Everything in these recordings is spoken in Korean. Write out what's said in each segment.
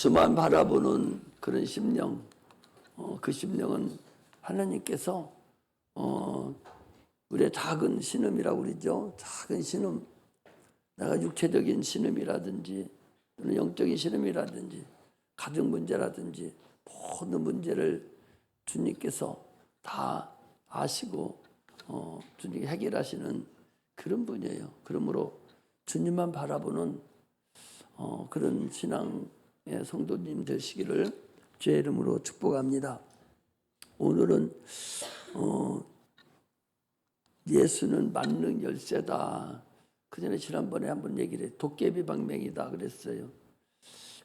주만 바라보는 그런 심령, 그 심령은 하나님께서 우리의 작은 신음이라고 그러죠. 작은 신음, 내가 육체적인 신음이라든지 또는 영적인 신음이라든지 가정 문제라든지 모든 문제를 주님께서 다 아시고 주님이 해결하시는 그런 분이에요. 그러므로 주님만 바라보는 그런 신앙의 성도님 되시기를 주의 이름으로 축복합니다. 오늘은 예수는 만능 열쇠다. 그 전에 지난번에 한번 얘기를 해. 도깨비 방맹이다 그랬어요.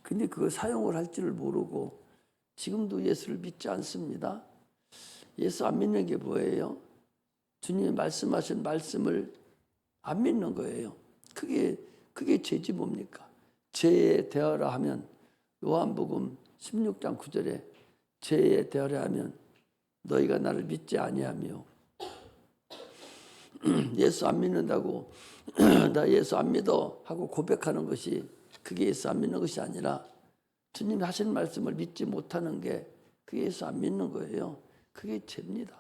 근데 그거 사용을 할 줄을 모르고 지금도 예수를 믿지 않습니다. 예수 안 믿는 게 뭐예요? 주님이 말씀하신 말씀을 안 믿는 거예요. 그게 죄지 뭡니까? 죄에 대하라 하면 요한복음 16장 9절에 죄에 대하라 하면 너희가 나를 믿지 아니하며 예수 안 믿는다고 나 예수 안 믿어 하고 고백하는 것이 그게 예수 안 믿는 것이 아니라 주님이 하신 말씀을 믿지 못하는 게 그게 예수 안 믿는 거예요. 그게 죄입니다.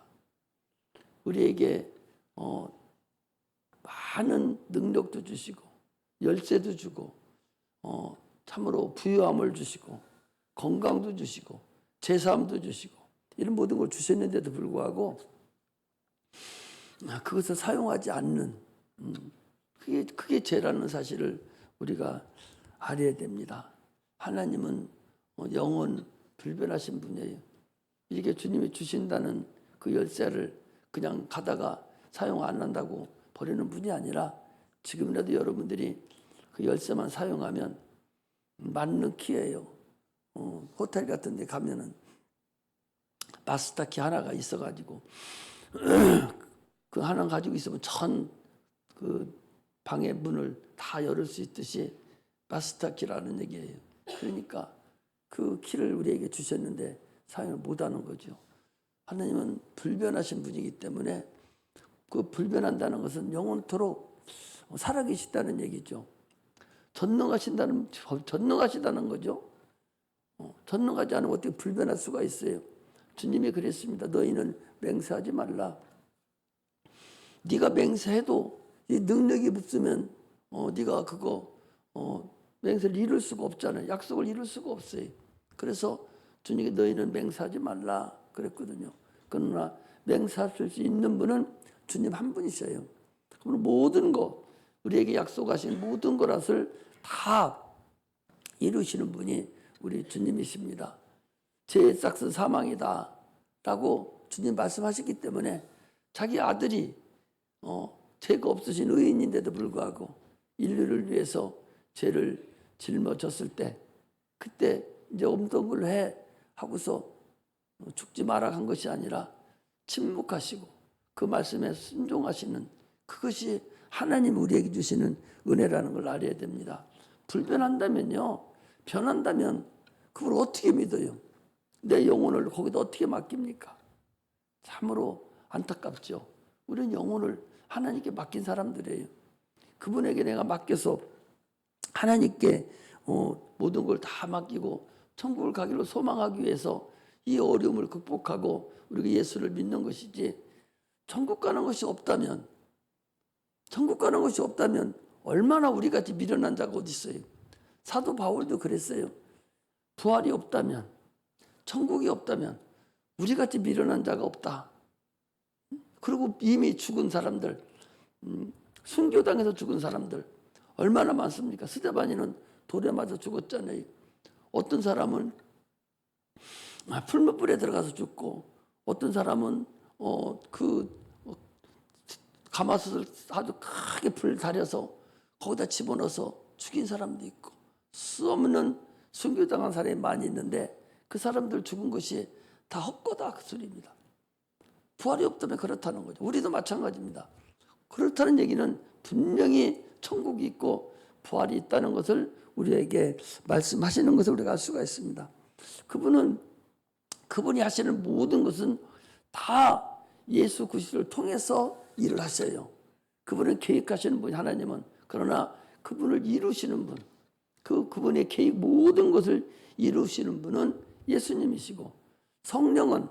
우리에게 많은 능력도 주시고 열쇠도 주고 참으로 부유함을 주시고 건강도 주시고 제사함도 주시고 이런 모든 걸 주셨는데도 불구하고 그것을 사용하지 않는 그게 죄라는 사실을 우리가 알아야 됩니다. 하나님은 영원 불변하신 분이에요. 이렇게 주님이 주신다는 그 열쇠를 그냥 가다가 사용 안 한다고 버리는 분이 아니라 지금이라도 여러분들이 그 열쇠만 사용하면 맞는 키예요. 호텔 같은 데 가면은 마스터 키 하나가 있어가지고 그 하나 가지고 있으면 그 방의 문을 다 열을 수 있듯이 마스터 키라는 얘기예요. 그러니까 그 키를 우리에게 주셨는데 사용을 못하는 거죠. 하나님은 불변하신 분이기 때문에 그 불변한다는 것은 영원토록 살아계시다는 얘기죠. 전능하시다는 거죠. 전능하지 않으면 어떻게 불변할 수가 있어요. 주님이 그랬습니다. 너희는 맹세하지 말라. 네가 맹세해도 이 능력이 없으면 네가 그거 맹세를 이룰 수가 없잖아요. 약속을 이룰 수가 없어요. 그래서 주님이 너희는 맹세하지 말라 그랬거든요. 그러나 맹세할 수 있는 분은 주님 한 분이셔요. 그러면 모든 거 우리에게 약속하신 모든 것을 다 이루시는 분이 우리 주님이십니다. 죄의 싹은 사망이다 라고 주님 말씀하셨기 때문에 자기 아들이 죄가 없으신 의인인데도 불구하고 인류를 위해서 죄를 짊어졌을 때 그때 이제 없던 걸 해 하고서 죽지 마라 한 것이 아니라 침묵하시고 그 말씀에 순종하시는 그것이 하나님 우리에게 주시는 은혜라는 걸 알아야 됩니다. 불변한다면요, 변한다면 그걸 어떻게 믿어요? 내 영혼을 거기다 어떻게 맡깁니까? 참으로 안타깝죠. 우리는 영혼을 하나님께 맡긴 사람들이에요. 그분에게 내가 맡겨서 하나님께 모든 걸 다 맡기고 천국을 가기로 소망하기 위해서 이 어려움을 극복하고 우리가 예수를 믿는 것이지 천국 가는 것이 없다면 얼마나 우리같이 미련한 자가 어디 있어요. 사도 바울도 그랬어요. 부활이 없다면 천국이 없다면 우리같이 미련한 자가 없다. 그리고 이미 죽은 사람들 순교당해서 죽은 사람들 얼마나 많습니까? 스데반이는 돌에 맞아 죽었잖아요. 어떤 사람은 풀무불에 들어가서 죽고 어떤 사람은 가마솥을 아주 크게 불 달여서 거기다 집어넣어서 죽인 사람도 있고 수없는 순교당한 사람이 많이 있는데 그 사람들 죽은 것이 다 헛거다 그 소리입니다. 부활이 없다면 그렇다는 거죠. 우리도 마찬가지입니다. 그렇다는 얘기는 분명히 천국이 있고 부활이 있다는 것을 우리에게 말씀하시는 것을 우리가 알 수가 있습니다. 그분이 하시는 모든 것은 다 예수 그리스도를 통해서 일을 하셔요. 그분은 계획하시는 분, 하나님은. 그러나 그분을 이루시는 분, 그분의 계획 모든 것을 이루시는 분은 예수님이시고, 성령은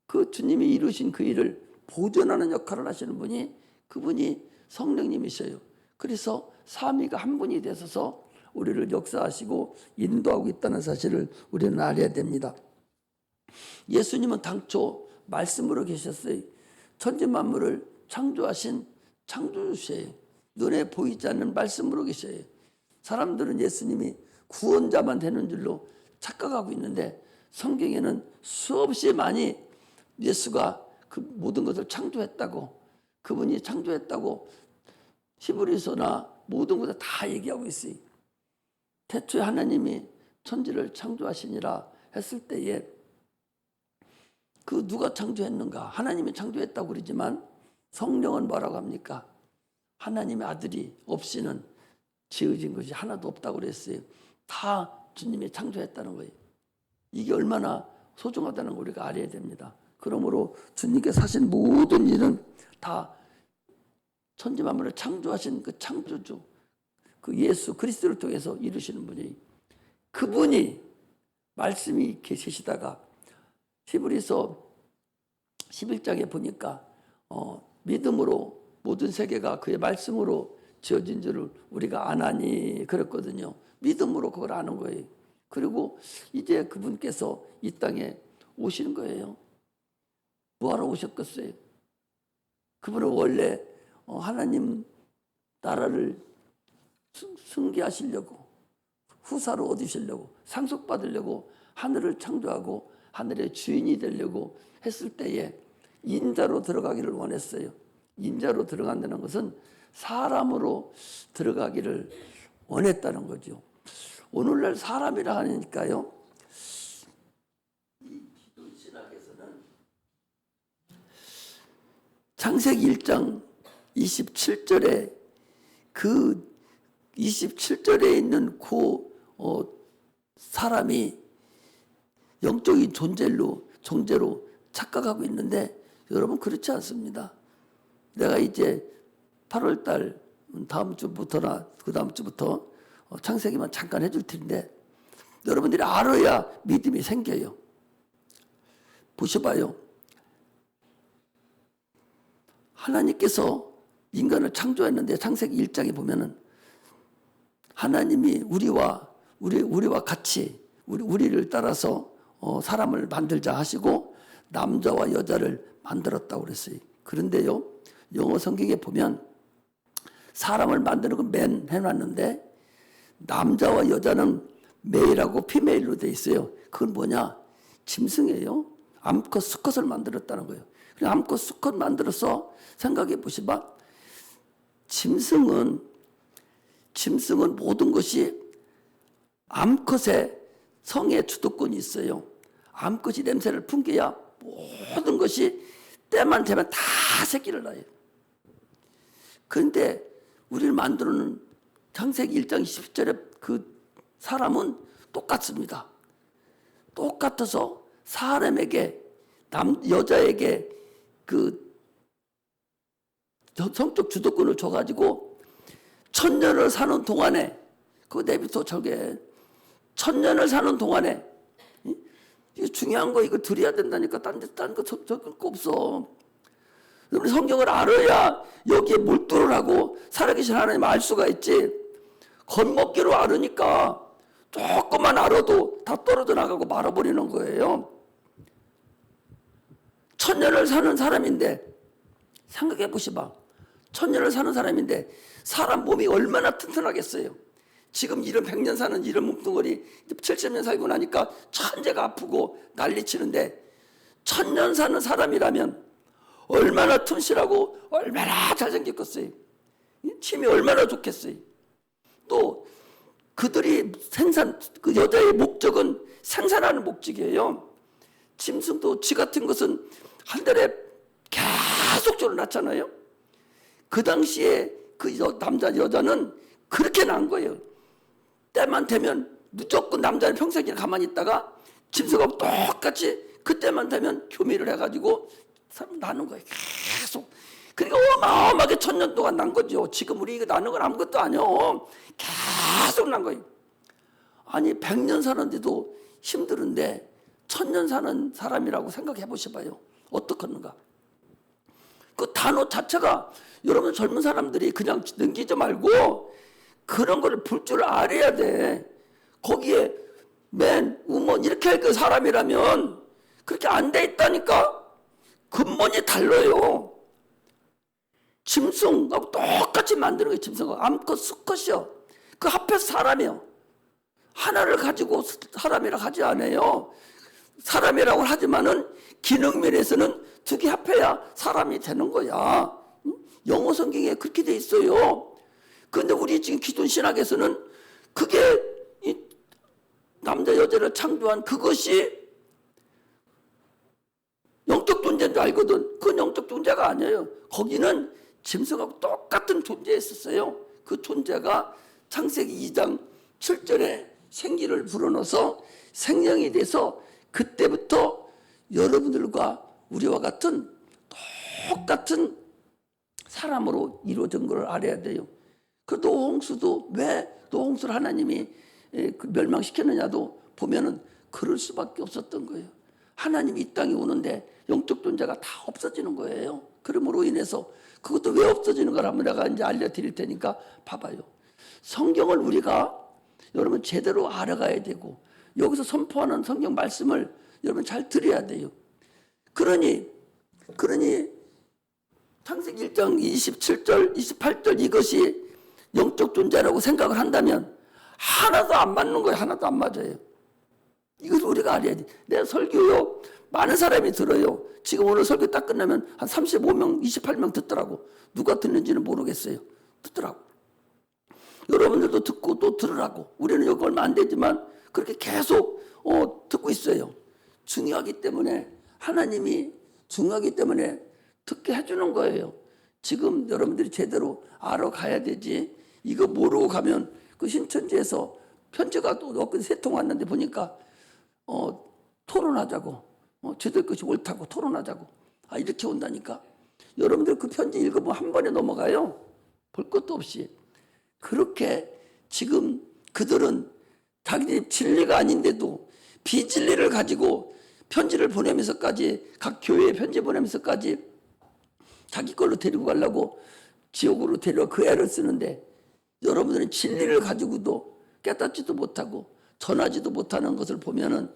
그 주님이 이루신 그 일을 보존하는 역할을 하시는 분이 그분이 성령님이셔요. 그래서 삼위가 한 분이 되셔서 우리를 역사하시고 인도하고 있다는 사실을 우리는 알아야 됩니다. 예수님은 당초 말씀으로 계셨어요. 천지 만물을 창조하신 창조주시에요. 눈에 보이지 않는 말씀으로 계셔요. 사람들은 예수님이 구원자만 되는 줄로 착각하고 있는데, 성경에는 수없이 많이 예수가 그 모든 것을 창조했다고, 그분이 창조했다고 히브리서나 모든 것을 다 얘기하고 있어요. 태초에 하나님이 천지를 창조하시니라 했을 때에 그 누가 창조했는가? 하나님이 창조했다고 그러지만 성령은 뭐라고 합니까? 하나님의 아들이 없이는 지어진 것이 하나도 없다고 그랬어요. 다 주님이 창조했다는 거예요. 이게 얼마나 소중하다는 걸 우리가 알아야 됩니다. 그러므로 주님께서 하신 모든 일은 다 천지 만물을 창조하신 그 창조주, 그 예수 그리스도를 통해서 이루시는 분이, 그분이 말씀이 계시다가 히브리서 11장에 보니까 믿음으로 모든 세계가 그의 말씀으로 지어진 줄을 우리가 아나니 그랬거든요. 믿음으로 그걸 아는 거예요. 그리고 이제 그분께서 이 땅에 오시는 거예요. 뭐하러 오셨겠어요? 그분은 원래 하나님 나라를 승계하시려고, 후사로 얻으시려고, 상속받으려고 하늘을 창조하고 하늘의 주인이 되려고 했을 때에 인자로 들어가기를 원했어요. 인자로 들어간다는 것은 사람으로 들어가기를 원했다는 거죠. 오늘날 사람이라 하니까요, 이 기독 신학에서는 창세기 1장 27절에 그 27절에 있는 사람이 영적인 존재로 착각하고 있는데, 여러분 그렇지 않습니다. 내가 이제 8월달 다음 주부터나 그 다음 주부터 창세기만 잠깐 해줄 텐데, 여러분들이 알아야 믿음이 생겨요. 보셔봐요. 하나님께서 인간을 창조했는데 창세기 1장에 보면은 하나님이 우리와 같이 우리를 따라서 사람을 만들자 하시고 남자와 여자를 만들었다고 그랬어요. 그런데요, 영어 성경에 보면 사람을 만드는 건 맨 해놨는데 남자와 여자는 메일하고 피메일로 돼 있어요. 그건 뭐냐? 짐승이에요. 암컷 수컷을 만들었다는 거예요. 그냥 암컷 수컷 만들어서 생각해 보시봐. 짐승은 모든 것이 암컷의 성의 주도권이 있어요. 암컷이 냄새를 풍겨야 모든 것이 때만 되면 다 새끼를 낳아요. 그런데 우리를 만들어놓은 창세기 1장 20절에 그 사람은 똑같습니다. 똑같아서 사람에게 여자에게 그 성적 주도권을 줘가지고 천년을 사는 동안에, 그거 내비터 저게 천년을 사는 동안에, 이거 중요한 거 이거 드려야 된다니까. 딴 거 적을 거 없어. 우리 성경을 알아야 여기에 몰두를 하고 살아계신 하나님 알 수가 있지. 겉먹기로 알으니까 조금만 알아도 다 떨어져 나가고 말아버리는 거예요. 천년을 사는 사람인데, 생각해 보시봐. 천년을 사는 사람인데 사람 몸이 얼마나 튼튼하겠어요. 지금 이런 100년 사는 이런 몸뚱아리 70년 살고 나니까 천재가 아프고 난리치는데, 천년 사는 사람이라면 얼마나 튼실하고 얼마나 잘생겼겠어요. 힘이 얼마나 좋겠어요. 또 그들이 그 여자의 목적은 생산하는 목적이에요. 짐승도 쥐 같은 것은 한 달에 계속적으로 낳잖아요. 그 당시에 그 남자 여자는 그렇게 낳은 거예요. 때만 되면 무조건 남자는 평생 가만히 있다가 짐승하고 똑같이 그때만 되면 교미를 해가지고 나는 거예요. 계속. 그러니까 어마어마하게 천년 동안 난 거죠. 지금 우리 이거 나는 건 아무것도 아니요. 계속 난 거예요. 아니 100년 사는데도 힘들은데 1000년 사는 사람이라고 생각해 보셔봐요. 어떻겠는가? 그 단어 자체가 여러분 젊은 사람들이 그냥 넘기지 말고 그런 걸 볼 줄 알아야 돼. 거기에 맨, 우먼 이렇게 할 그 사람이라면 그렇게 안 돼 있다니까? 근본이 달라요. 짐승하고 똑같이 만드는 거예요. 짐승하고 암컷 수컷이요. 그 합해서 사람이요. 하나를 가지고 사람이라고 하지 않아요. 사람이라고 하지만은 기능면에서는 두 개 합해야 사람이 되는 거야. 영어 성경에 그렇게 돼 있어요. 그런데 우리 지금 기존 신학에서는 그게 남자 여자를 창조한 그것이 영적 존재인 줄 알거든. 그건 영적 존재가 아니에요. 거기는 짐승하고 똑같은 존재였었어요. 그 존재가 창세기 2장 7절에 생기를 불어넣어서 생명이 돼서 그때부터 여러분들과 우리와 같은 똑같은 사람으로 이루어진 걸 알아야 돼요. 그 노홍수도 왜 노홍수를 하나님이 멸망시켰느냐도 보면은 그럴 수밖에 없었던 거예요. 하나님이 이 땅에 오는데 영적 존재가 다 없어지는 거예요. 그러므로 인해서 그것도 왜 없어지는 걸 한번 내가 이제 알려드릴 테니까 봐봐요. 성경을 우리가 여러분 제대로 알아가야 되고 여기서 선포하는 성경 말씀을 여러분 잘 들어야 돼요. 그러니 창세기 1장 27절, 28절 이것이 영적 존재라고 생각을 한다면 하나도 안 맞는 거예요. 하나도 안 맞아요. 이걸 우리가 알아야 돼. 내 설교요. 많은 사람이 들어요. 지금 오늘 설교 딱 끝나면 한 35명, 28명 듣더라고. 누가 듣는지는 모르겠어요. 듣더라고. 여러분들도 듣고 또 들으라고. 우리는 여기 얼마 안 되지만 그렇게 계속 듣고 있어요. 중요하기 때문에 하나님이 중요하기 때문에 듣게 해주는 거예요. 지금 여러분들이 제대로 알아가야 되지. 이거 모르고 가면 그 신천지에서 편지가 또 세 통 왔는데 보니까 토론하자고. 저들 것이 옳다고 토론하자고. 이렇게 온다니까. 여러분들 그 편지 읽으면 한 번에 넘어가요. 볼 것도 없이. 그렇게 지금 그들은 자기들이 진리가 아닌데도 비진리를 가지고 편지를 보내면서까지 각 교회에 편지 보내면서까지 자기 걸로 데리고 가려고 지옥으로 데려가 그 애를 쓰는데 여러분들은 진리를 가지고도 깨닫지도 못하고 전하지도 못하는 것을 보면은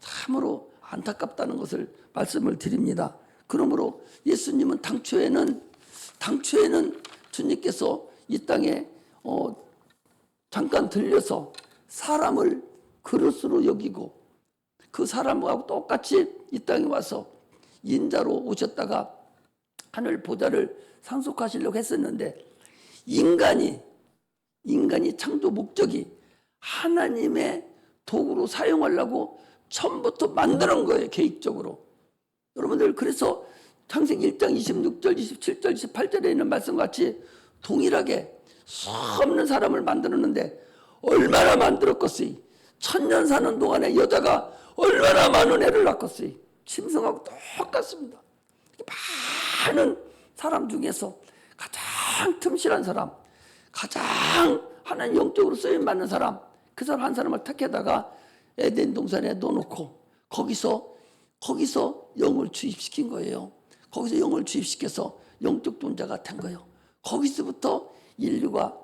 참으로 안타깝다는 것을 말씀을 드립니다. 그러므로 예수님은 당초에는 주님께서 이 땅에 잠깐 들려서 사람을 그릇으로 여기고 그 사람하고 똑같이 이 땅에 와서 인자로 오셨다가 하늘 보좌를 상속하시려고 했었는데 인간이 창조 목적이 하나님의 도구로 사용하려고 처음부터 만드는 거예요. 계획적으로. 여러분들 그래서 창세기 1장 26절, 27절, 28절에 있는 말씀같이 동일하게 수없는 사람을 만들었는데 얼마나 만들었겠어요. 1000년 사는 동안에 여자가 얼마나 많은 애를 낳겠어요. 짐승하고 똑같습니다. 많은 사람 중에서 가장 틈실한 사람, 가장 하나님 영적으로 쓰임받는 사람, 그 사람 한 사람을 택해다가 에덴 동산에 넣어놓고 거기서 영을 주입시킨 거예요. 거기서 영을 주입시켜서 영적 존재가 된 거예요. 거기서부터 인류가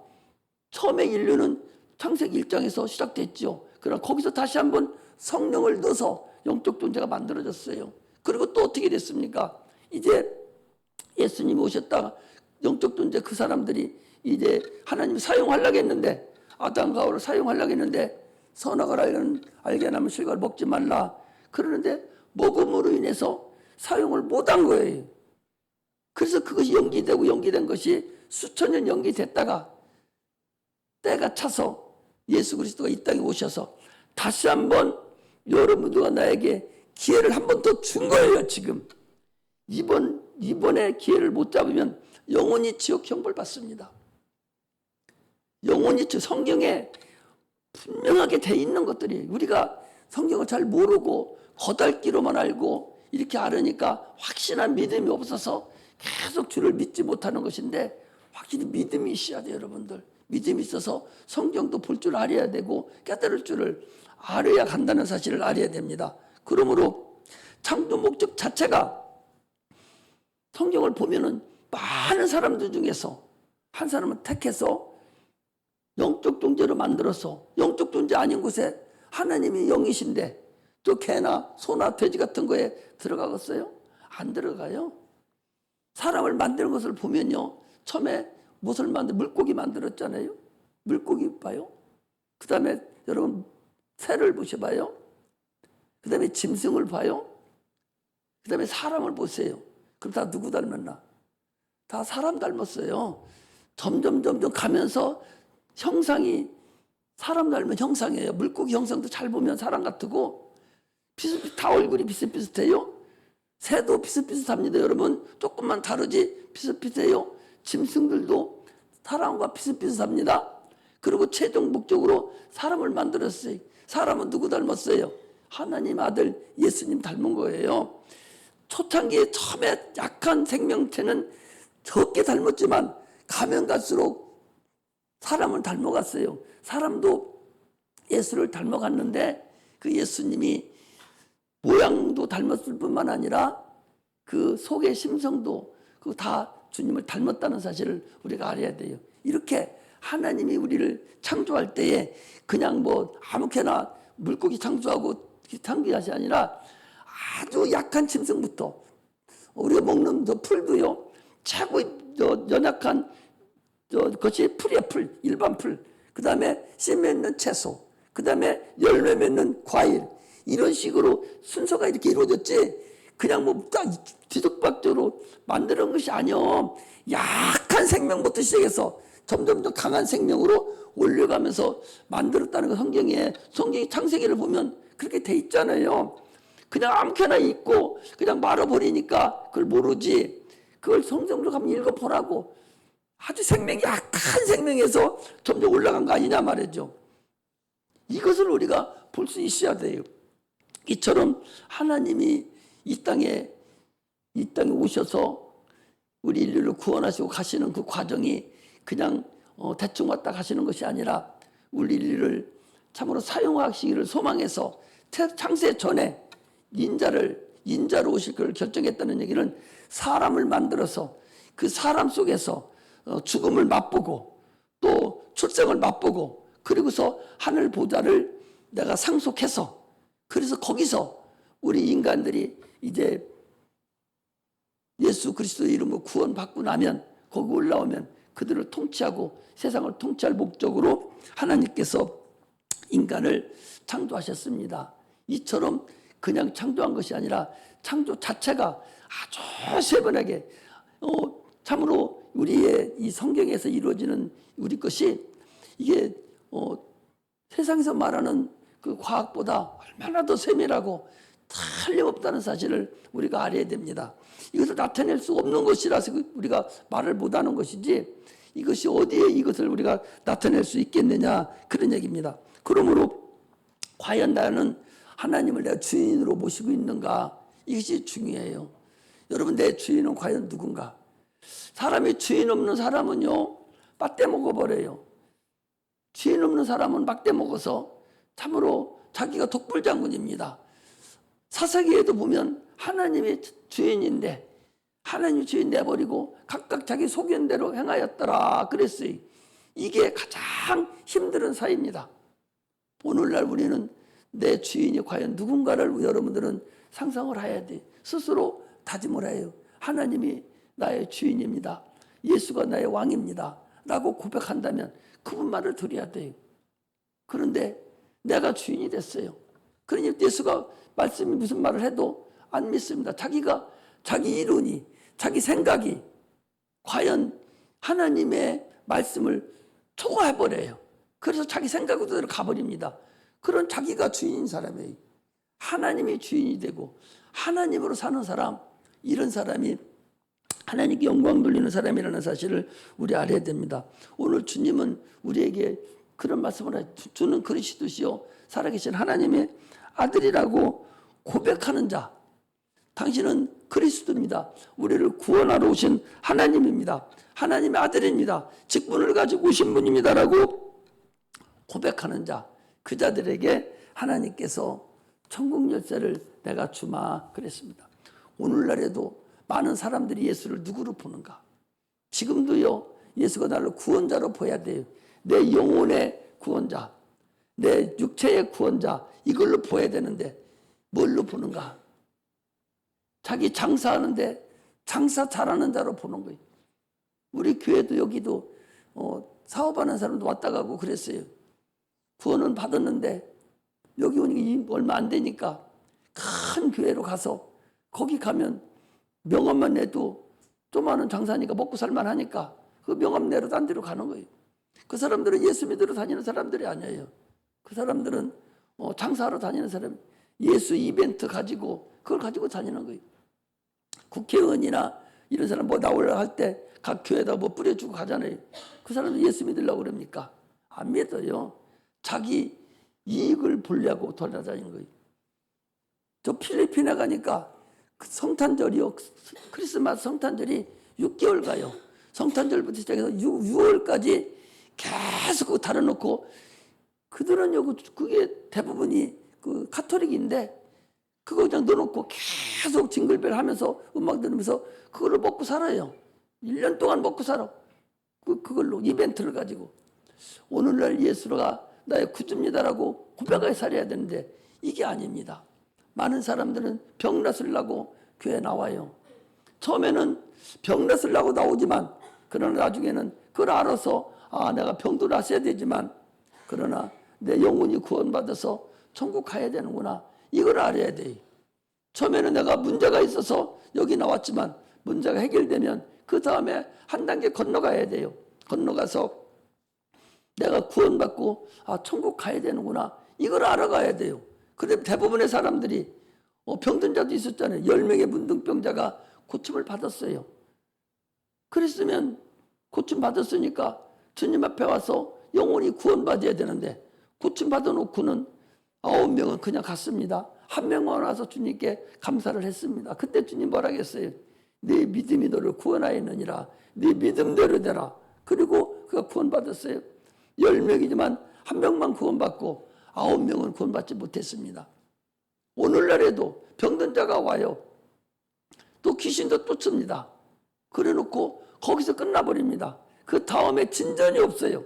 처음에 인류는 창세기 1장에서 시작됐죠. 그러나 거기서 다시 한번 성령을 넣어서 영적 존재가 만들어졌어요. 그리고 또 어떻게 됐습니까? 이제 예수님이 오셨다가 영적 존재 그 사람들이 이제 하나님이 사용하려고 했는데 아담과 하와를 사용하려고 했는데 선악을 알게 하면 실과를 먹지 말라. 그러는데 먹음으로 인해서 사용을 못한 거예요. 그래서 그것이 연기된 것이 수천 년 연기됐다가 때가 차서 예수 그리스도가 이 땅에 오셔서 다시 한번 여러분들과 나에게 기회를 한 번 더 준 거예요. 지금 이번에 기회를 못 잡으면 영원히 지옥 형벌 받습니다. 영원히 성경에 분명하게 돼 있는 것들이 우리가 성경을 잘 모르고 거달기로만 알고 이렇게 알으니까 확신한 믿음이 없어서 계속 주를 믿지 못하는 것인데 확실히 믿음이 있어야 돼요. 여러분들 믿음이 있어서 성경도 볼 줄 알아야 되고 깨달을 줄을 알아야 간다는 사실을 알아야 됩니다. 그러므로 창조 목적 자체가 성경을 보면은 많은 사람들 중에서 한 사람을 택해서 영적 존재로 만들어서 영적 존재 아닌 곳에 하나님이 영이신데 또 개나 소나 돼지 같은 거에 들어가겠어요? 안 들어가요. 사람을 만드는 것을 보면요, 처음에 무엇을 물고기 만들었잖아요. 물고기 봐요. 그 다음에 여러분 새를 보셔봐요. 그 다음에 짐승을 봐요. 그 다음에 사람을 보세요. 그럼 다 누구 닮았나? 다 사람 닮았어요. 점점 가면서 형상이 사람 닮은 형상이에요. 물고기 형상도 잘 보면 사람 같고 다 얼굴이 비슷비슷해요. 새도 비슷비슷합니다. 여러분 조금만 다르지 비슷비슷해요. 짐승들도 사람과 비슷비슷합니다. 그리고 최종 목적으로 사람을 만들었어요. 사람은 누구 닮았어요? 하나님 아들 예수님 닮은 거예요. 초창기에 처음에 약한 생명체는 적게 닮았지만 가면 갈수록 사람을 닮아갔어요. 사람도 예수를 닮아갔는데 그 예수님이 모양도 닮았을 뿐만 아니라 그 속의 심성도 그 다 주님을 닮았다는 사실을 우리가 알아야 돼요. 이렇게 하나님이 우리를 창조할 때에 그냥 뭐 아무렇게나 물고기 창조하고 창조하시 아니라 아주 약한 짐승부터 우리가 먹는 저 풀도요, 최고 연약한 것이 풀이야. 풀, 일반 풀. 그 다음에 씨 맺는 채소, 그 다음에 열매 맺는 과일, 이런 식으로 순서가 이렇게 이루어졌지 그냥 뭐 딱 뒤죽박죽으로 만드는 것이 아니요. 약한 생명부터 시작해서 점점 더 강한 생명으로 올려가면서 만들었다는 거. 성경이 창세기를 보면 그렇게 돼 있잖아요. 그냥 아무렇게나 읽고 그냥 말아버리니까 그걸 모르지. 그걸 성경으로 가면 읽어보라고. 아주 생명이 약한 생명에서 점점 올라간 거 아니냐 말이죠. 이것을 우리가 볼 수 있어야 돼요. 이처럼 하나님이 이 땅에 오셔서 우리 인류를 구원하시고 가시는 그 과정이 그냥 대충 왔다 가시는 것이 아니라 우리 인류를 참으로 사용하시기를 소망해서 창세 전에 인자로 오실 걸 결정했다는 얘기는 사람을 만들어서 그 사람 속에서 죽음을 맛보고 또 출생을 맛보고 그리고서 하늘 보좌를 내가 상속해서 그래서 거기서 우리 인간들이 이제 예수 그리스도의 이름으로 구원받고 나면 거기 올라오면 그들을 통치하고 세상을 통치할 목적으로 하나님께서 인간을 창조하셨습니다. 이처럼 그냥 창조한 것이 아니라 창조 자체가 아주 세분하게 참으로 우리의 이 성경에서 이루어지는 우리 것이 이게 세상에서 말하는 그 과학보다 얼마나 더 세밀하고 틀림없다는 사실을 우리가 알아야 됩니다. 이것을 나타낼 수 없는 것이라서 우리가 말을 못하는 것이지 이것이 어디에 이것을 우리가 나타낼 수 있겠느냐 그런 얘기입니다. 그러므로 과연 나는 하나님을 내가 주인으로 모시고 있는가, 이것이 중요해요. 여러분, 내 주인은 과연 누군가? 사람이 주인 없는 사람은요 막대 먹어버려요. 주인 없는 사람은 막대 먹어서 참으로 자기가 독불장군입니다. 사사기에도 보면 하나님이 주인인데 하나님 주인 내버리고 각각 자기 소견대로 행하였더라 그랬어요. 이게 가장 힘든 사이입니다. 오늘날 우리는 내 주인이 과연 누군가를 여러분들은 상상을 해야 돼. 스스로 다짐을 해요. 하나님이 나의 주인입니다. 예수가 나의 왕입니다. 라고 고백한다면 그분 말을 들어야 돼요. 그런데 내가 주인이 됐어요. 그러니 예수가 말씀이 무슨 말을 해도 안 믿습니다. 자기 이론이, 자기 생각이 과연 하나님의 말씀을 초과해버려요. 그래서 자기 생각으로 가버립니다. 그런 자기가 주인인 사람이에요. 하나님이 주인이 되고 하나님으로 사는 사람, 이런 사람이 하나님께 영광 돌리는 사람이라는 사실을 우리 알아야 됩니다. 오늘 주님은 우리에게 그런 말씀을 해요. 주는 그리스도시요 살아계신 하나님의 아들이라고 고백하는 자, 당신은 그리스도입니다. 우리를 구원하러 오신 하나님입니다. 하나님의 아들입니다. 직분을 가지고 오신 분입니다라고 고백하는 자, 그 자들에게 하나님께서 천국 열쇠를 내가 주마 그랬습니다. 오늘날에도 많은 사람들이 예수를 누구로 보는가? 지금도요, 예수가 나를 구원자로 보야 돼요. 내 영혼의 구원자, 내 육체의 구원자, 이걸로 보야 되는데 뭘로 보는가? 자기 장사하는데 장사 잘하는 자로 보는 거예요. 우리 교회도 여기도 사업하는 사람도 왔다 가고 그랬어요. 구원은 받았는데 여기 오니 얼마 안 되니까 큰 교회로 가서 거기 가면 명함만 내도 조그마한 장사니까 먹고 살만 하니까 그 명함 내러 딴 데로 가는 거예요. 그 사람들은 예수 믿으러 다니는 사람들이 아니에요. 그 사람들은 장사하러 다니는 사람, 예수 이벤트 가지고 그걸 가지고 다니는 거예요. 국회의원이나 이런 사람 뭐 나오려고 할 때 각 교회에다 뭐 뿌려주고 가잖아요. 그 사람들 예수 믿으려고 그럽니까? 안 믿어요. 자기 이익을 보려고 돌아다니는 거예요. 저 필리핀에 가니까 그 성탄절이요. 크리스마스 성탄절이 6개월 가요. 성탄절부터 시작해서 6월까지 계속 그거 달아놓고 그들은 그게 대부분이 그 카톨릭인데 그거 그냥 넣어놓고 계속 징글벨 하면서 음악 들으면서 그걸로 먹고 살아요. 1년 동안 먹고 살아. 그걸로 이벤트를 가지고. 오늘날 예수가 나의 구주입니다라고 고백하게 살아야 되는데 이게 아닙니다. 많은 사람들은 병낫으려고 교회에 나와요. 처음에는 병낫으려고 나오지만 그러나 나중에는 그걸 알아서 내가 병도 낫어야 되지만 그러나 내 영혼이 구원받아서 천국 가야 되는구나. 이걸 알아야 돼요. 처음에는 내가 문제가 있어서 여기 나왔지만 문제가 해결되면 그 다음에 한 단계 건너가야 돼요. 건너가서 내가 구원받고 천국 가야 되는구나. 이걸 알아가야 돼요. 그런데 대부분의 사람들이 병든 자도 있었잖아요. 10명의 문둥병자가 고침을 받았어요. 그랬으면 고침 받았으니까 주님 앞에 와서 영혼이 구원받아야 되는데 고침 받아놓고는 9명은 그냥 갔습니다. 한 명만 와서 주님께 감사를 했습니다. 그때 주님 뭐라 했어요? 네 믿음이 너를 구원하였느니라. 네 믿음대로 되라. 그리고 그가 구원받았어요. 10명이지만 한 명만 구원받고 9명은 구원받지 못했습니다. 오늘날에도 병든 자가 와요. 또 귀신도 쫓습니다. 그래놓고 거기서 끝나버립니다. 그 다음에 진전이 없어요.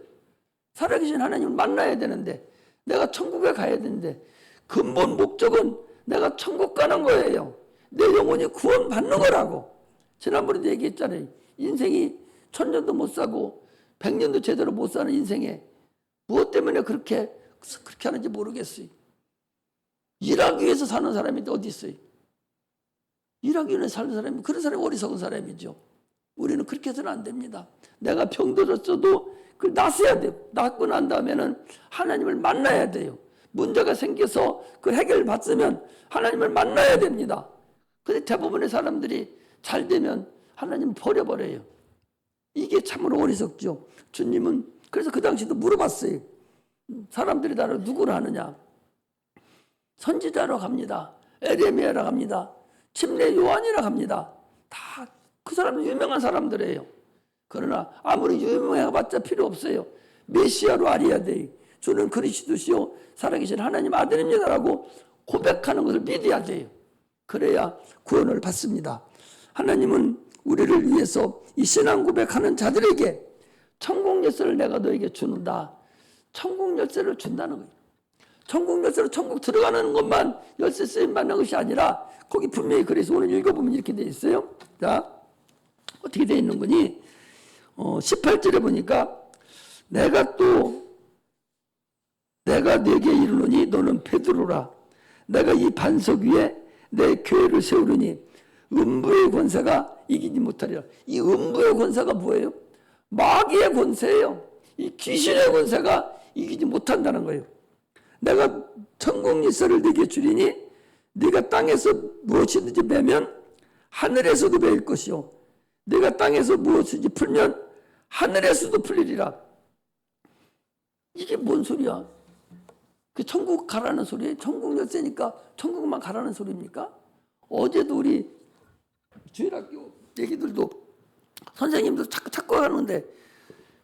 살아계신 하나님을 만나야 되는데 내가 천국에 가야 되는데 근본 목적은 내가 천국 가는 거예요. 내 영혼이 구원받는 거라고. 지난번에도 얘기했잖아요. 인생이 1000년도 못 사고 100년도 제대로 못 사는 인생에 무엇 때문에 그렇게 하는지 모르겠어요. 일하기 위해서 사는 사람이 어디 있어요? 일하기 위해서 사는 사람이 그런 사람이 어리석은 사람이죠. 우리는 그렇게 해서는 안 됩니다. 내가 병들었어도 그걸 낫어야 돼요. 낫고 난 다음에는 하나님을 만나야 돼요. 문제가 생겨서 그 해결을 받으면 하나님을 만나야 됩니다. 근데 대부분의 사람들이 잘 되면 하나님 버려버려요. 이게 참으로 어리석죠. 주님은 그래서 그 당시도 물어봤어요. 사람들이 나를 누구로 하느냐? 선지자로 갑니다. 에레미야라 합니다. 침례 요한이라 합니다. 다 그 사람은 유명한 사람들이에요. 그러나 아무리 유명해봤자 필요 없어요. 메시아로 알아야 돼요. 주는 그리스도시요 살아계신 하나님 아들입니다라고 고백하는 것을 믿어야 돼요. 그래야 구원을 받습니다. 하나님은 우리를 위해서 이 신앙 고백하는 자들에게 천국 열쇠를 내가 너에게 주는다. 천국 열쇠를 준다는 거예요. 천국 열쇠로 천국 들어가는 것만 열쇠 쓰임 받는 것이 아니라 거기 분명히 그래서 오늘 읽어보면 이렇게 되어 있어요. 자, 어떻게 되어 있는 거니? 18절에 보니까 내가 네게 이르노니 너는 베드로라. 내가 이 반석 위에 내 교회를 세우리니 음부의 권세가 이기지 못하리라. 이 음부의 권세가 뭐예요? 마귀의 권세예요. 이 귀신의 권세가 이기지 못한다는 거예요. 내가 천국 열쇠를 네게 주리니 네가 땅에서 무엇이든지 매면 하늘에서도 매일 것이요 네가 땅에서 무엇이든지 풀면 하늘에서도 풀리리라. 이게 뭔 소리야? 그 천국 가라는 소리예요? 천국 열쇠니까 천국만 가라는 소리입니까? 어제도 우리 주일학교 얘기들도 선생님도 자꾸 하는데,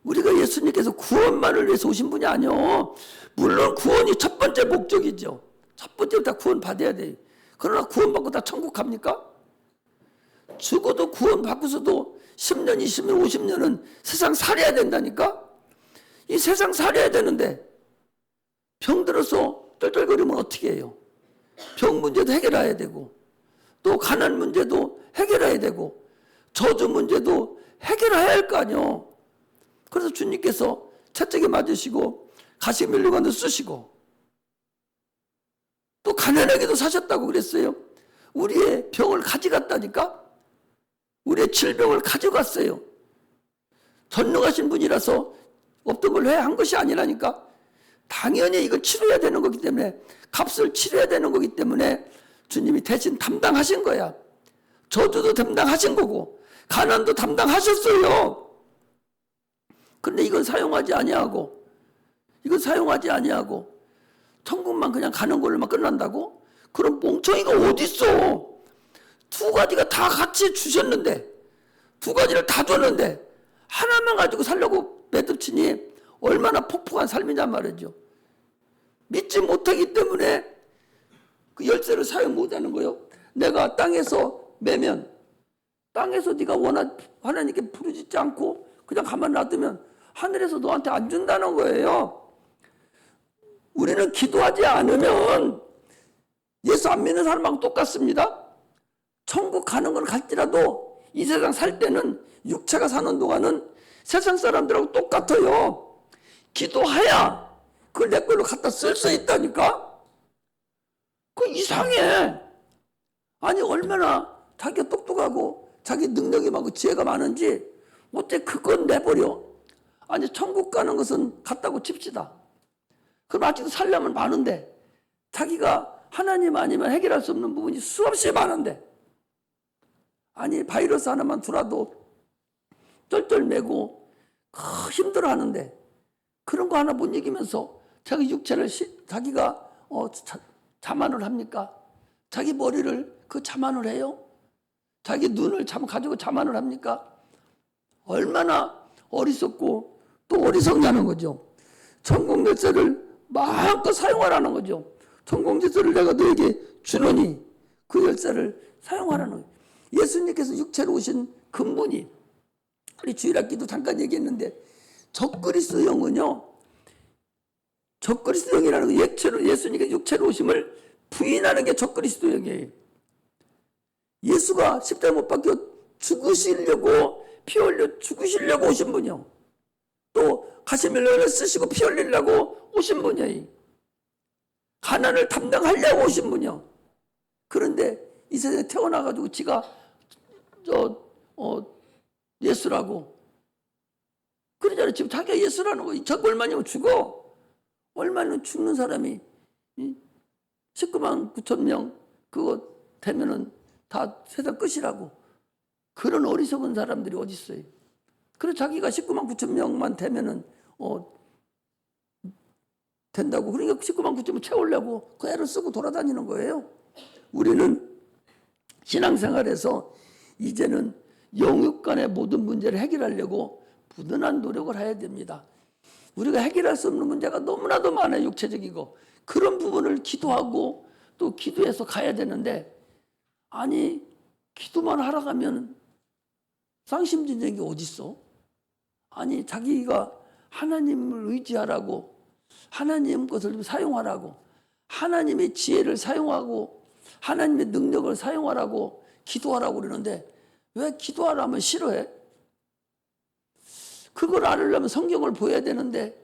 우리가 예수님께서 구원만을 위해서 오신 분이 아니요. 물론 구원이 첫 번째 목적이죠. 첫 번째부터 구원 받아야 돼요. 그러나 구원 받고 다 천국 갑니까? 죽어도 구원 받고서도 10년, 20년, 50년은 세상 살아야 된다니까? 이 세상 살아야 되는데 병 들어서 떨떨거리면 어떻게 해요? 병 문제도 해결해야 되고, 또 가난 문제도 해결해야 되고, 저주 문제도 해결해야 할 거 아니요. 그래서 주님께서 채찍에 맞으시고 가시 밀려가는 쓰시고, 또 가난하게도 사셨다고 그랬어요. 우리의 병을 가져갔다니까? 우리의 질병을 가져갔어요. 전능하신 분이라서 없던 걸 왜 한 것이 아니라니까? 당연히 이걸 치러야 되는 거기 때문에, 값을 치러야 되는 거기 때문에 주님이 대신 담당하신 거야. 저주도 담당하신 거고 가난도 담당하셨어요. 그런데 이건 사용하지 아니하고, 천국만 그냥 가는 걸로만 끝난다고? 그럼 멍청이가 어디 있어? 두 가지가 다 같이 주셨는데, 두 가지를 다 줬는데 하나만 가지고 살려고 매듭치니 얼마나 폭폭한 삶이냐 말이죠. 믿지 못하기 때문에 그 열쇠를 사용 못하는 거예요. 내가 땅에서 매면, 땅에서 네가 하나님께 부르짖지 않고 그냥 가만 놔두면 하늘에서 너한테 안 준다는 거예요. 우리는 기도하지 않으면 예수 안 믿는 사람하고 똑같습니다. 천국 가는 건 갈지라도 이 세상 살 때는, 육체가 사는 동안은 세상 사람들하고 똑같아요. 기도해야 그걸 내 걸로 갖다 쓸 수 있다니까? 그거 이상해. 아니, 얼마나 자기가 똑똑하고 자기 능력이 많고 지혜가 많은지 어째 그건 내버려? 아니, 천국 가는 것은 같다고 칩시다. 그럼 아직도 살려면 많은데, 자기가 하나님 아니면 해결할 수 없는 부분이 수없이 많은데, 아니, 바이러스 하나만 들어도 쩔쩔매고 힘들어하는데, 그런 거 하나 못 이기면서 자기 육체를 자기가 자만을 합니까? 자기 머리를 자만을 해요? 자기 눈을 가지고 자만을 합니까? 얼마나 어리석고 또 어리석냐는 거죠. 천국 열쇠를 마음껏 사용하라는 거죠. 천국 열쇠를 내가 너에게 주노니 그 열쇠를 사용하라는 거예요. 예수님께서 육체로 오신 근본이, 우리 주일학기도 잠깐 얘기했는데, 적그리스도형은요, 적그리스도형이라는 거, 예수님께서 육체로 오심을 부인하는 게 적그리스도형이에요. 예수가 십자가 못 박혀 죽으시려고, 피 흘려 죽으시려고 오신 분이요. 또 가시멜로를 쓰시고 피 흘리려고 오신 분이에요. 가난을 담당하려고 오신 분이요. 그런데 이 세상에 태어나가지고 지가 예수라고 그러잖아요. 지금 자기가 예수라는 거. 저 얼마냐면 죽어. 얼마냐면 죽는 사람이 19만 9천 명 그거 되면은 다 세상 끝이라고. 그런 어리석은 사람들이 어디 있어요. 그래서 자기가 19만 9천 명만 되면은 된다고. 그러니까 19만 9천을 채우려고 그 애를 쓰고 돌아다니는 거예요. 우리는 신앙생활에서 이제는 영육 간의 모든 문제를 해결하려고 부단한 노력을 해야 됩니다. 우리가 해결할 수 없는 문제가 너무나도 많아요. 육체적이고. 그런 부분을 기도하고 또 기도해서 가야 되는데, 아니, 기도만 하러 가면 쌍심전쟁이 어디 있어? 아니, 자기가 하나님을 의지하라고, 하나님 것을 사용하라고, 하나님의 지혜를 사용하고 하나님의 능력을 사용하라고 기도하라고 그러는데, 왜 기도하라면 싫어해? 그걸 알으려면 성경을 보여야 되는데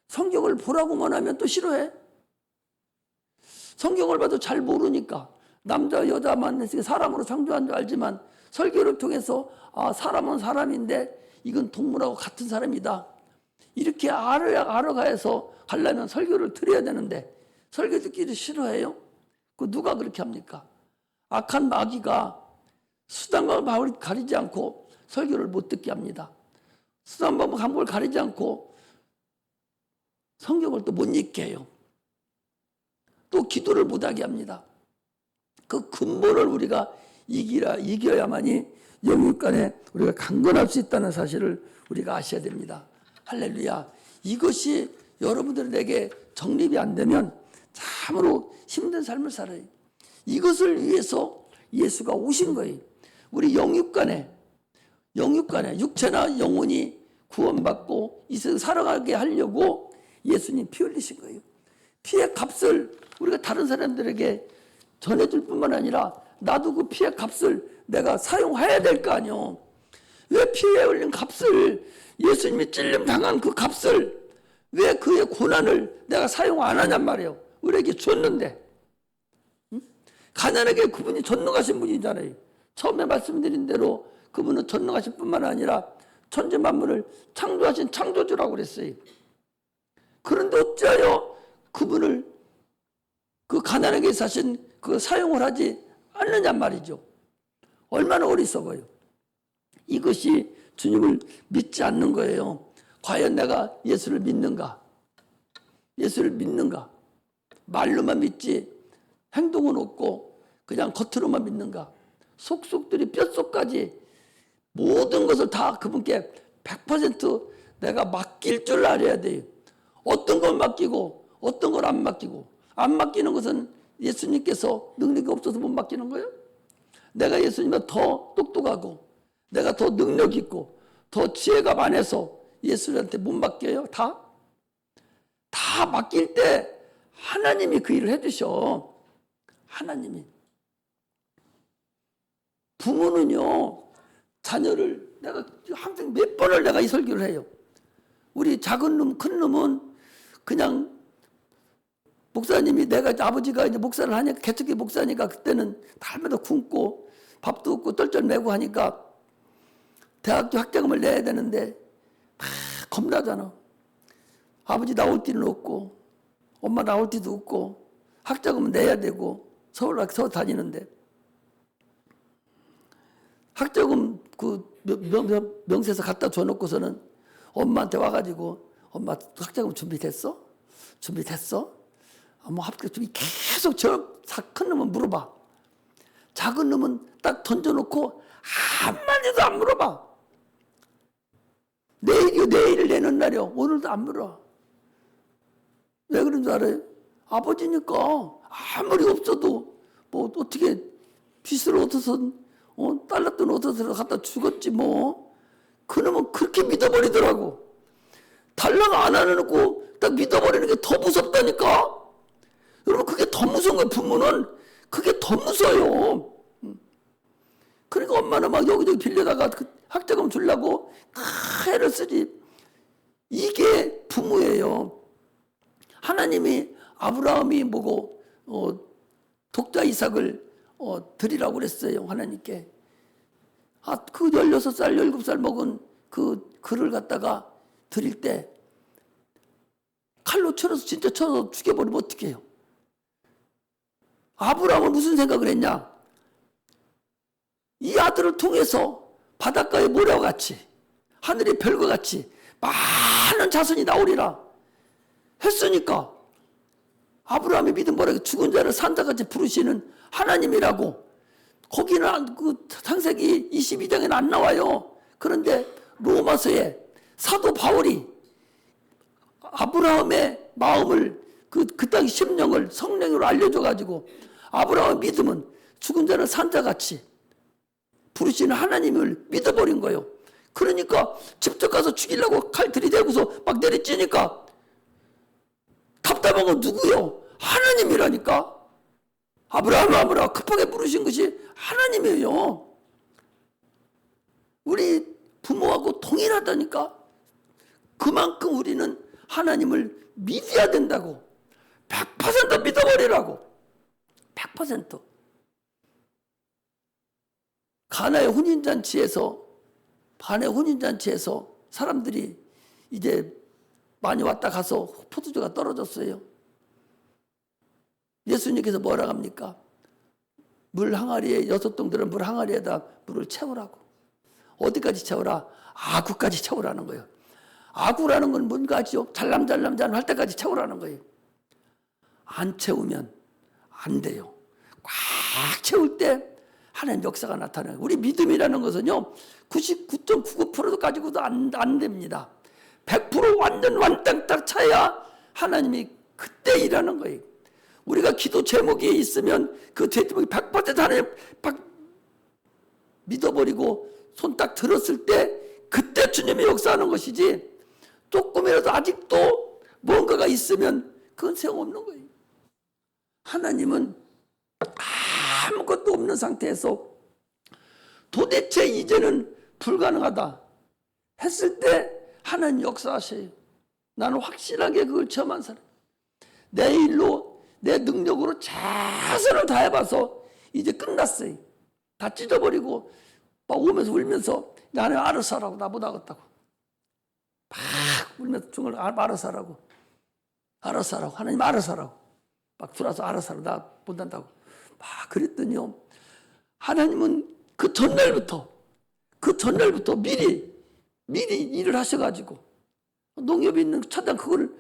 성경을 보라고만 하면 또 싫어해. 성경을 봐도 잘 모르니까, 남자 여자만 사람으로 창조한 줄 알지만 설교를 통해서 사람은 사람인데 이건 동물하고 같은 사람이다, 이렇게 알아가서 가려면 설교를 들어야 되는데 설교 듣기를 싫어해요? 그 누가 그렇게 합니까? 악한 마귀가 수단과 방법을 가리지 않고 설교를 못 듣게 합니다. 수단과 방법을 가리지 않고 성경을 또 못 읽게 해요. 또 기도를 못하게 합니다. 그 근본을 우리가 이겨야만이 영육 간에 우리가 강건할 수 있다는 사실을 우리가 아셔야 됩니다. 할렐루야. 이것이 여러분들에게 정립이 안 되면 참으로 힘든 삶을 살아요. 이것을 위해서 예수가 오신 거예요. 우리 영육 간에 육체나 영혼이 구원받고 이 세상 살아가게 하려고 예수님 피 흘리신 거예요. 피의 값을 우리가 다른 사람들에게 전해줄 뿐만 아니라 나도 그 피의 값을 내가 사용해야 될 거 아니요. 왜 피에 흘린 값을, 예수님이 찔림 당한 그 값을 왜 그의 고난을 내가 사용 안 하냔 말이에요. 우리에게 줬는데. 가난하게 그분이 전능하신 분이잖아요. 처음에 말씀드린 대로 그분은 전능하신 뿐만 아니라 천지 만물을 창조하신 창조주라고 그랬어요. 그런데 어찌하여 그분을 그 가난하게 사신 그 사용을 하지 않느냐 말이죠. 얼마나 어리석어요. 이것이 주님을 믿지 않는 거예요. 과연 내가 예수를 믿는가? 예수를 믿는가? 말로만 믿지 행동은 없고 그냥 겉으로만 믿는가? 속속들이 뼛속까지 모든 것을 다 그분께 100% 내가 맡길 줄 알아야 돼요. 어떤 걸 맡기고 어떤 걸 안 맡기고, 안 맡기는 것은 예수님께서 능력이 없어서 못 맡기는 거예요. 내가 예수님보다 더 똑똑하고 내가 더 능력 있고 더 지혜가 많아서 예수님한테 못 맡겨요? 다 맡길 때 하나님이 그 일을 해주셔. 하나님이. 부모는요, 자녀를 내가 항상 몇 번을 내가 이 설교를 해요. 우리 작은 놈, 큰 놈은 그냥 목사님이, 내가 아버지가 이제 목사를 하니까, 개척기 목사니까 그때는 달마다 굶고 밥도 없고 떨쩔매고 하니까 대학교 학자금을 내야 되는데 막 겁나잖아. 아버지 나올 데는 없고 엄마 나올 데도 없고 학자금은 내야 되고 서울 다니는데 학자금 그 명세서 갖다 줘놓고서는 엄마한테 와가지고 엄마 학자금 준비됐어? 뭐 합격 준비 계속 큰 놈은 물어봐. 작은 놈은 딱 던져놓고 한마디도 안 물어봐. 내일을 내는 날이요. 오늘도 안 물어. 왜 그런 줄 알아요? 아버지니까 아무리 없어도 뭐 어떻게 빚을 얻어서 달랐던 얻어서 갖다 죽었지 뭐. 그놈은 그렇게 믿어버리더라고. 달라고 안 하놓고 딱 믿어버리는 게 더 무섭다니까. 여러분, 그게 더 무서운 거예요. 부모는 그게 더 무서워요. 그러니까 엄마는 막 여기저기 빌려다가 그 학자금 주려고 애를 쓰지. 이게 부모예요. 하나님이 아브라함이 보고 독자 이삭을 드리라고 그랬어요. 하나님께. 그 16살, 17살 먹은 그 그를 갖다가 드릴 때 칼로 진짜 쳐서 죽여버리면 어떻게 해요? 아브라함은 무슨 생각을 했냐? 이 아들을 통해서 바닷가의 모래와 같이 하늘의 별과 같이 많은 자손이 나오리라 했으니까 아브라함의 믿음 뭐라고, 죽은 자를 산자같이 부르시는 하나님이라고. 거기는 그 창세기 22장에는 안 나와요. 그런데 로마서에 사도 바울이 아브라함의 마음을 그 땅 심령을 성령으로 알려줘가지고 아브라함의 믿음은 죽은 자를 산자같이 부르시는 하나님을 믿어버린 거예요. 그러니까 직접 가서 죽이려고 칼 들이대고서 막 내리찌니까 답답한 건 누구요? 하나님이라니까. 아브라함 급하게 부르신 것이 하나님이에요. 우리 부모하고 동일하다니까. 그만큼 우리는 하나님을 믿어야 된다고. 100% 믿어버리라고. 100%. 가나의 혼인잔치에서 사람들이 이제 많이 왔다 가서 포도주가 떨어졌어요. 예수님께서 뭐라 합니까? 물 항아리에, 6동들은 물 항아리에다 물을 채우라고. 어디까지 채우라? 아구까지 채우라는 거예요. 아구라는 건 뭔가 아시죠? 잘람 할 때까지 채우라는 거예요. 안 채우면 안 돼요. 꽉 채울 때 하나님 역사가 나타나요. 우리 믿음이라는 것은요 99.99%도 가지고도 안 됩니다. 100% 완전 완땅딱 차야 하나님이 그때 일하는 거예요. 우리가 기도 제목이 있으면 그 제목이 100% 하나님 믿어버리고 손 딱 들었을 때 그때 주님이 역사하는 것이지, 조금이라도 아직도 뭔가가 있으면 그건 소용없는 거예요. 하나님은 아무것도 없는 상태에서 도대체 이제는 불가능하다 했을 때 하나님 역사하셔요. 나는 확실하게 그걸 체험한 사람. 내 일로 내 능력으로 최선을 다해봐서 이제 끝났어요. 다 찢어버리고 막 오면서 울면서 나는 알아서 하라고, 나보다 하겠다고 막 울면서 중을 알아서 하라고, 알아서 하라고, 하나님 알아서 하라고 막 들어와서 알아서 하라고, 나 못한다고 막 그랬더니요, 하나님은 그 전날부터 미리 일을 하셔가지고, 농협에 있는 차장 그거를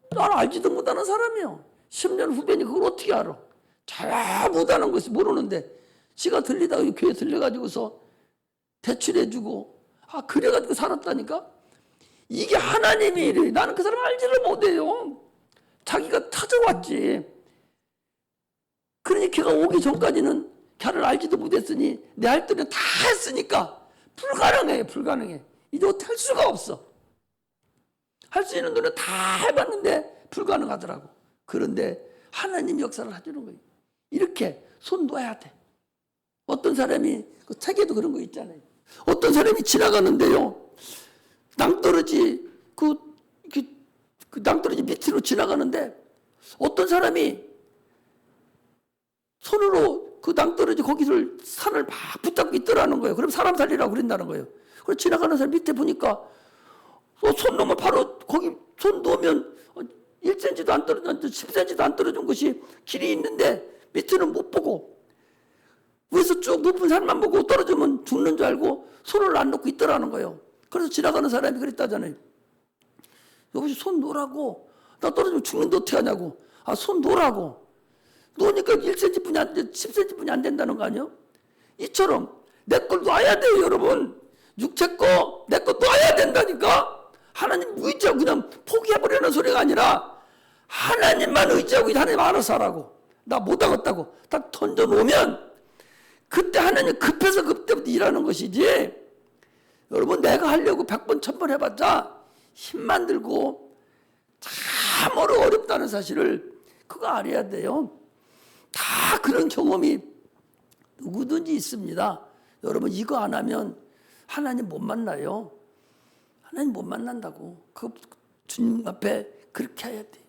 난 알지도 못하는 사람이요. 10년 후배니 그걸 어떻게 알아? 잘 못하는 것이 모르는데 지가 들리다가 교회 들려가지고서 대출해주고 그래가지고 살았다니까. 이게 하나님의 일이에요. 나는 그 사람 알지를 못해요. 자기가 찾아왔지. 그러니 걔가 오기 전까지는 걔를 알지도 못했으니 내 할 때는 다 했으니까 불가능해. 이제 어떻게 할 수가 없어. 할 수 있는 돈은 다 해봤는데 불가능하더라고. 그런데 하나님 역사를 해주는 거예요. 이렇게 손 놓아야 돼. 어떤 사람이 그 책에도 그런 거 있잖아요. 어떤 사람이 지나가는데요, 낭떠러지 그 낭떠러지 밑으로 지나가는데 어떤 사람이 손으로 그 낭떠러지 거기를 산을 막 붙잡고 있더라는 거예요. 그럼 사람 살리라고 그랬다는 거예요. 그래서 지나가는 사람 밑에 보니까 손 놓으면 바로 거기 손 놓으면 1cm도 안 떨어진, 10cm도 안 떨어진 것이 길이 있는데 밑에는 못 보고 위에서 쭉 높은 산만 보고 떨어지면 죽는 줄 알고 손을 안 놓고 있더라는 거예요. 그래서 지나가는 사람이 그랬다잖아요. 여보시 손 놓으라고. 나 떨어지면 죽는데 어떻게 하냐고. 손 놓으라고. 놓으니까 1cm뿐이 안 돼, 10cm뿐이 안 된다는 거 아니에요? 이처럼 내 걸 놔야 돼요, 여러분. 육체 거, 내 거 놔야 된다니까. 하나님 의지하고 그냥 포기해버리는 소리가 아니라 하나님만 의지하고 하나님 알아서 하라고. 나 못하겠다고 딱 던져놓으면 그때 하나님 급해서 그때부터 일하는 것이지, 여러분 내가 하려고 100번 1000번 해봤자 힘만 들고 참 어렵다는 사실을 그거 알아야 돼요. 다 그런 경험이 누구든지 있습니다. 여러분 이거 안 하면 하나님 못 만나요. 하나님 못 만난다고. 그 주님 앞에 그렇게 해야 돼.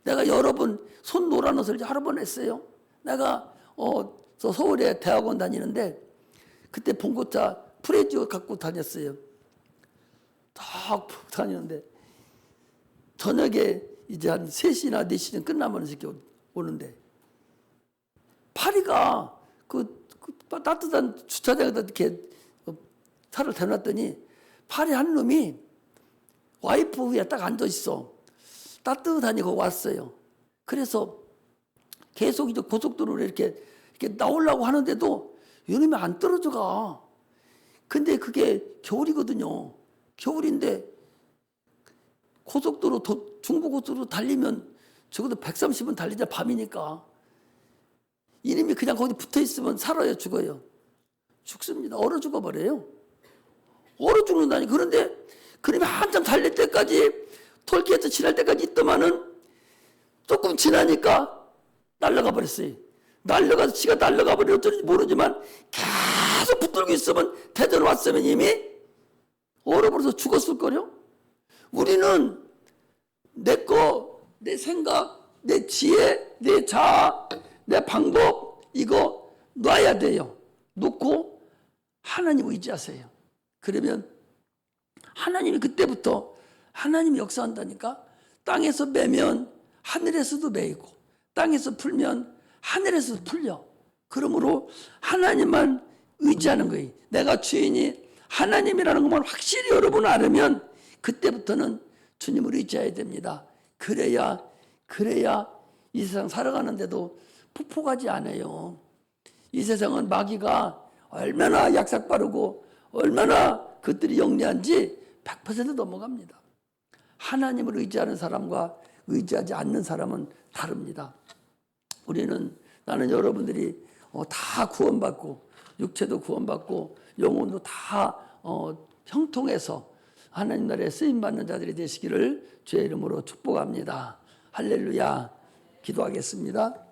내가 여러 번 손 놓으라는 소리 여러 번 했어요. 내가 저 서울에 대학원 다니는데 그때 봉고차 프레지오 갖고 다녔어요. 딱 다니는데 저녁에 이제 한 3시나 4시쯤 끝나면 이렇게 오는데 파리가 그 따뜻한 주차장에다 이렇게 차를 대놨더니 파리 한 놈이 와이프 위에 딱 앉아있어. 따뜻하니 거기 왔어요. 그래서 계속 이제 고속도로를 이렇게 나오려고 하는데도 이놈이 안 떨어져 가. 근데 그게 겨울이거든요. 겨울인데 고속도로, 중부고속도로 달리면 적어도 130은 달리자, 밤이니까. 이놈이 그냥 거기 붙어 있으면 살아요, 죽어요? 죽습니다. 얼어 죽어버려요. 얼어 죽는다니. 그런데 그놈이 한참 달릴 때까지, 톨게이트 지날 때까지 있더만은 조금 지나니까 날아가 버렸어요. 날아가서 지가 날아가 버려 어쩌는지 모르지만 계속 붙들고 있으면 대전 왔으면 이미 얼어버려서 죽었을걸요? 우리는 내 거, 내 생각, 내 지혜, 내 자아, 내 방법 이거 놔야 돼요. 놓고 하나님 의지하세요. 그러면 하나님이 그때부터 하나님이 역사한다니까. 땅에서 매면 하늘에서도 매이고 땅에서 풀면 하늘에서도 풀려. 그러므로 하나님만 의지하는 거예요. 내가 주인이 하나님이라는 것만 확실히 여러분 알으면 그때부터는 주님을 의지해야 됩니다. 그래야 이 세상 살아가는데도 푹푹하지 않아요. 이 세상은 마귀가 얼마나 약삭 빠르고 얼마나 그들이 영리한지 100% 넘어갑니다. 하나님을 의지하는 사람과 의지하지 않는 사람은 다릅니다. 나는 여러분들이 다 구원받고 육체도 구원받고 영혼도 다 형통해서 하나님 나라에 쓰임받는 자들이 되시기를 주의 이름으로 축복합니다. 할렐루야. 기도하겠습니다.